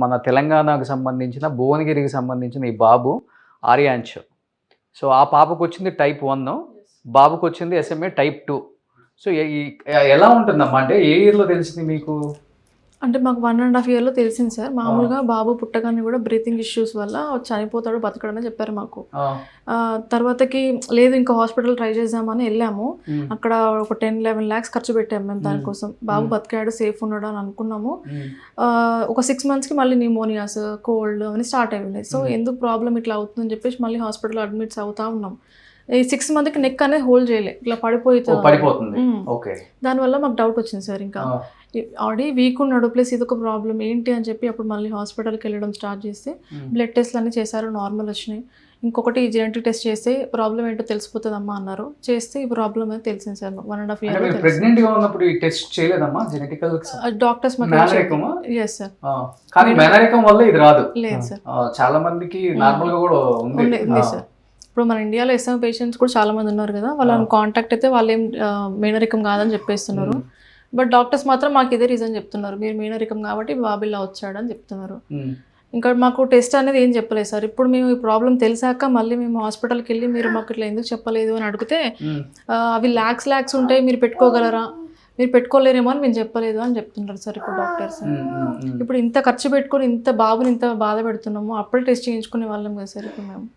మన తెలంగాణకు సంబంధించిన భువనగిరికి సంబంధించిన ఈ బాబు ఆర్యాంష్. సో ఆ పాపకొచ్చింది టైప్ 1, బాబుకొచ్చింది SMA టైప్ 2. సో ఎలా ఉంటుందమ్మా? అంటే ఏ ఇయర్‌లో తెలిసింది మీకు? అంటే మాకు 1.5 ఇయర్‌లో తెలిసింది సార్. మామూలుగా బాబు పుట్టగానే కూడా బ్రీతింగ్ ఇష్యూస్ వల్ల చనిపోతాడు, బతకడని చెప్పారు మాకు. తర్వాతకి లేదు ఇంకా హాస్పిటల్ ట్రై చేద్దామని వెళ్ళాము. అక్కడ ఒక 10-11 lakhs ఖర్చు పెట్టాము మేము దానికోసం. బాబు బతికాడు, సేఫ్ ఉన్నాడు అని అనుకున్నాము. ఒక 6 monthsకి మళ్ళీ న్యూమోనియాస్, కోల్డ్ అని స్టార్ట్ అయ్యింది. సో ఎందుకు ప్రాబ్లం ఇట్లా అవుతుందని చెప్పేసి మళ్ళీ హాస్పిటల్ అడ్మిట్స్ అవుతా ఉన్నాం. ఈ 6 monthsకి నెక్ అనేది హోల్డ్ చేయలే, ఇట్లా పడిపోతుంది. దానివల్ల మాకు డౌట్ వచ్చింది సార్. ఇంకా ఆల్రెడీ వీక్ ఉన్నాడు, ప్లస్ ఇదొక ప్రాబ్లం ఏంటి అని చెప్పి అప్పుడు మళ్ళీ హాస్పిటల్కి వెళ్ళడం స్టార్ట్ చేస్తే బ్లడ్ టెస్ట్లు అన్నీ చేశారు, నార్మల్ వచ్చినాయి. ఇంకొకటి జెనెటిక్ టెస్ట్ చేస్తే ప్రాబ్లం ఏంటో తెలిసిపోతుందమ్మా అన్నారు. చేస్తే ఈ ప్రాబ్లం అనేది తెలిసింది సార్. 1.5 year ప్రెగ్నెంట్ గా ఉన్నప్పుడు ఈ టెస్ట్ చేయలేదమ్మా? Genetical doctors yes sir. కానీ మేనరికం వల్ల ఇది రాదు. లేదు సార్, చాలా మందికి నార్మల్ గా కూడా ఉంది సార్. ఇప్పుడు మన ఇండియాలో SMA పేషెంట్స్ కూడా చాలా మంది ఉన్నారు కదా, వాళ్ళని కాంటాక్ట్ అయితే వాళ్ళు ఏం మేనరికం కాదని చెప్పేస్తున్నారు. బట్ డాక్టర్స్ మాత్రం మాకు ఇదే రీజన్ చెప్తున్నారు, మీరు మేనరికం కాబట్టి బాబిల్లా వచ్చాడు అని చెప్తున్నారు. ఇంకా మాకు టెస్ట్ అనేది ఏం చెప్పలేదు సార్. ఇప్పుడు మేము ఈ ప్రాబ్లం తెలిసాక మళ్ళీ మేము హాస్పిటల్కి వెళ్ళి మీరు మాకు ఇట్లా ఎందుకు చెప్పలేదు అని అడిగితే అవి ల్యాక్స్ ఉంటాయి, మీరు పెట్టుకోగలరా, మీరు పెట్టుకోలేరేమో అని మేము చెప్పలేదు అని చెప్తున్నారు సార్ ఇప్పుడు డాక్టర్స్. ఇప్పుడు ఇంత ఖర్చు పెట్టుకొని ఇంత బాబుని ఇంత బాధ పెడుతున్నాము, అప్పుడే టెస్ట్ చేయించుకునే వాళ్ళం కదా సార్ ఇప్పుడు మేము.